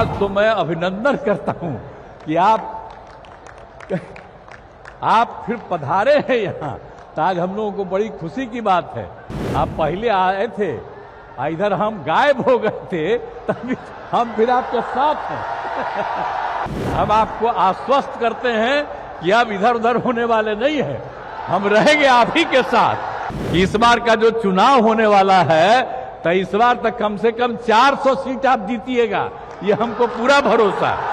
आज तो मैं अभिनंदन करता हूं कि आप फिर पधारे हैं यहाँ, तो आज हम लोगों को बड़ी खुशी की बात है। आप पहले आए थे, इधर हम गायब हो गए थे, तभी हम फिर आपके साथ हैं। हम आपको आश्वस्त करते हैं कि अब इधर उधर होने वाले नहीं है, हम रहेंगे आप ही के साथ। इस बार का जो चुनाव होने वाला है, तो इस बार तक कम से कम 400 सीट आप जीतिएगा, ये हमको पूरा भरोसा है।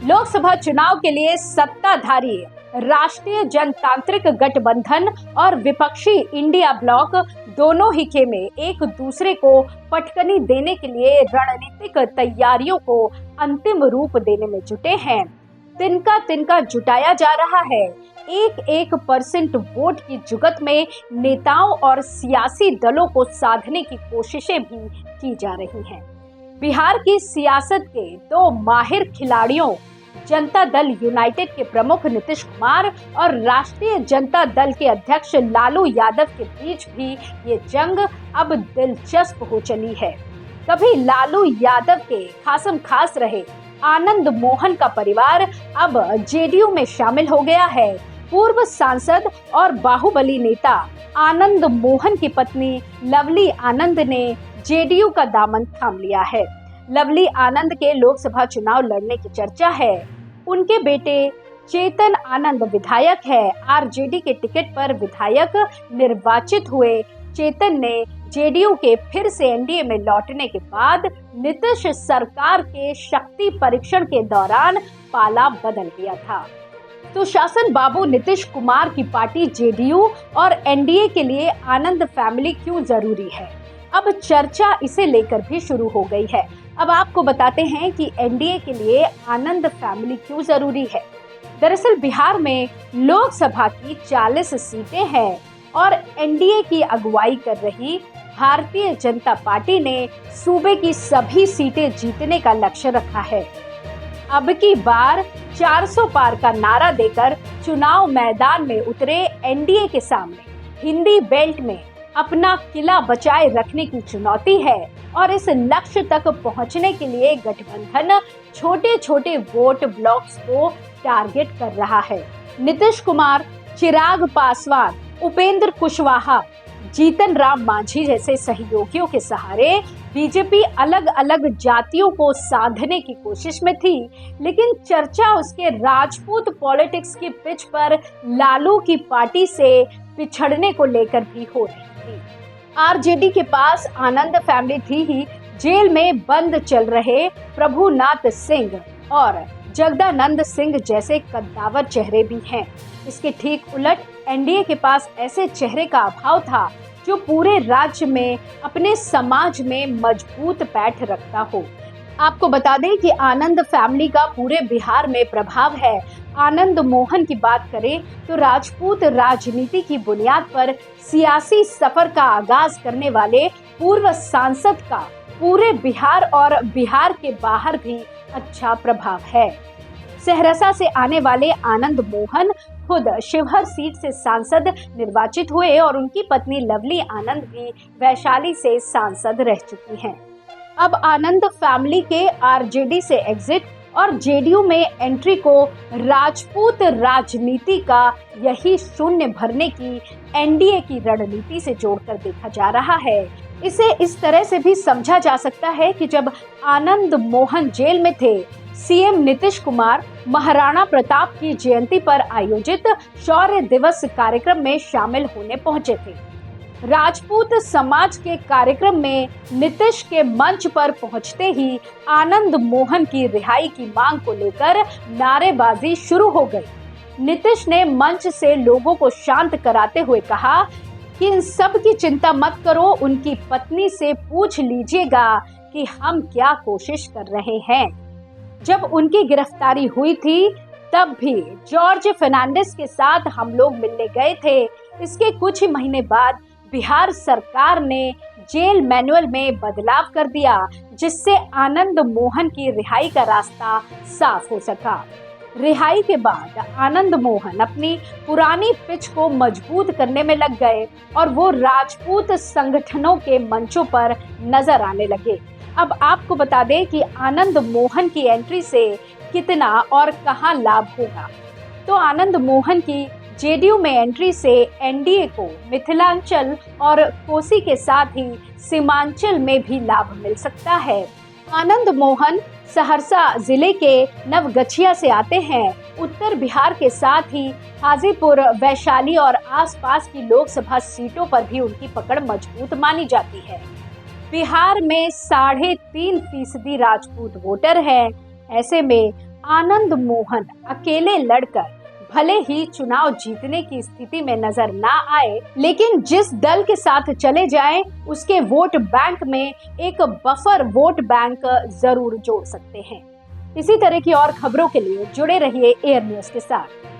लोकसभा चुनाव के लिए सत्ताधारी राष्ट्रीय जनतांत्रिक गठबंधन और विपक्षी इंडिया ब्लॉक दोनों ही खेमे एक दूसरे को पटकनी देने के लिए रणनीतिक तैयारियों को अंतिम रूप देने में जुटे हैं। तिनका तिनका जुटाया जा रहा है। 1% वोट की जुगत में नेताओं और सियासी दलों को साधने की कोशिशें भी की जा रही हैं। बिहार की सियासत के दो माहिर खिलाड़ियों जनता दल यूनाइटेड के प्रमुख नीतीश कुमार और राष्ट्रीय जनता दल के अध्यक्ष लालू यादव के बीच भी ये जंग अब दिलचस्प हो चली है। कभी लालू यादव के खासम खास रहे आनंद मोहन का परिवार अब जेडीयू में शामिल हो गया है। पूर्व सांसद और बाहुबली नेता आनंद मोहन की पत्नी लवली आनंद ने जेडीयू का दामन थाम लिया है। लवली आनंद के लोकसभा चुनाव लड़ने की चर्चा है। उनके बेटे चेतन आनंद विधायक है। आरजेडी के टिकट पर विधायक निर्वाचित हुए चेतन ने जेडीयू के फिर से एनडीए में लौटने के बाद नीतीश सरकार के शक्ति परीक्षण के दौरान पाला बदल गया था। तो शासन बाबू नीतीश कुमार की पार्टी जेडीयू और एनडीए के लिए आनंद फैमिली क्यों जरूरी है, अब चर्चा इसे लेकर भी शुरू हो गई है। अब आपको बताते हैं कि एनडीए के लिए आनंद फैमिली क्यों जरूरी है। दरअसल बिहार में लोकसभा की 40 सीटें हैं और एनडीए की अगुवाई कर रही भारतीय जनता पार्टी ने सूबे की सभी सीटें जीतने का लक्ष्य रखा है। अब की बार 400 पार का नारा देकर चुनाव मैदान में उतरे एनडीए के सामने हिंदी बेल्ट में अपना किला बचाए रखने की चुनौती है और इस लक्ष्य तक पहुंचने के लिए गठबंधन छोटे छोटे वोट ब्लॉक्स को टारगेट कर रहा है। नीतीश कुमार, चिराग पासवान, उपेंद्र कुशवाहा, जीतन राम मांझी जैसे सहयोगियों के सहारे बीजेपी अलग अलग जातियों को साधने की कोशिश में थी, लेकिन चर्चा उसके राजपूत पॉलिटिक्स की पिच पर लालू की पार्टी से पिछड़ने को लेकर भी हो रही थी। आरजेडी के पास आनंद फैमिली थी ही, जेल में बंद चल रहे प्रभुनाथ सिंह और जगदानंद सिंह जैसे कद्दावर चेहरे भी हैं। इसके ठीक उलट एनडीए के पास ऐसे चेहरे का अभाव था जो पूरे राज्य में अपने समाज में मजबूत पैठ रखता हो। आपको बता दें कि आनंद फैमिली का पूरे बिहार में प्रभाव है। आनंद मोहन की बात करें तो राजपूत राजनीति की बुनियाद पर सियासी सफर का आगाज करने वाले पूर्व सांसद का पूरे बिहार और बिहार के बाहर भी अच्छा प्रभाव है। सहरसा से आने वाले आनंद मोहन खुद शिवहर सीट से सांसद निर्वाचित हुए और उनकी पत्नी लवली आनंद भी वैशाली से सांसद रह चुकी हैं। अब आनंद फैमिली के आरजेडी से एग्जिट और जेडीयू में एंट्री को राजपूत राजनीति का यही शून्य भरने की एनडीए की रणनीति से जोड़कर देखा जा रहा है। इसे इस तरह से भी समझा जा सकता है कि जब आनंद मोहन जेल में थे, सीएम नीतीश कुमार महाराणा प्रताप की जयंती पर आयोजित शौर्य दिवस कार्यक्रम में शामिल होने पहुंचे थे। राजपूत समाज के कार्यक्रम में नीतीश के मंच पर पहुंचते ही आनंद मोहन की रिहाई की मांग को लेकर नारेबाजी शुरू हो गई। नीतीश ने मंच से लोगों को शांत कराते हुए कहा कि इन सब की चिंता मत करो, उनकी पत्नी से पूछ लीजिएगा कि हम क्या कोशिश कर रहे हैं। जब उनकी गिरफ्तारी हुई थी तब भी जॉर्ज फर्नांडिस के साथ हम लोग मिलने गए थे। इसके कुछ ही महीने बाद बिहार सरकार ने जेल मैनुअल में बदलाव कर दिया, जिससे आनंद मोहन की रिहाई का रास्ता साफ हो सका। रिहाई के बाद आनंद मोहन अपनी पुरानी पिच को मजबूत करने में लग गए और वो राजपूत संगठनों के मंचों पर नजर आने लगे। अब आपको बता दें कि आनंद मोहन की एंट्री से कितना और कहां लाभ होगा। तो आनंद मोहन की जेडीयू में एंट्री से एनडीए को मिथिलांचल और कोसी के साथ ही सीमांचल में भी लाभ मिल सकता है। आनंद मोहन सहरसा जिले के नवगछिया से आते हैं। उत्तर बिहार के साथ ही हाजीपुर, वैशाली और आसपास की लोकसभा सीटों पर भी उनकी पकड़ मजबूत मानी जाती है। बिहार में 3.5% राजपूत वोटर हैं। ऐसे में आनंद मोहन अकेले लड़कर भले ही चुनाव जीतने की स्थिति में नजर ना आए, लेकिन जिस दल के साथ चले जाएं, उसके वोट बैंक में एक बफर वोट बैंक जरूर जोड़ सकते हैं। इसी तरह की और खबरों के लिए जुड़े रहिए एयर न्यूज के साथ।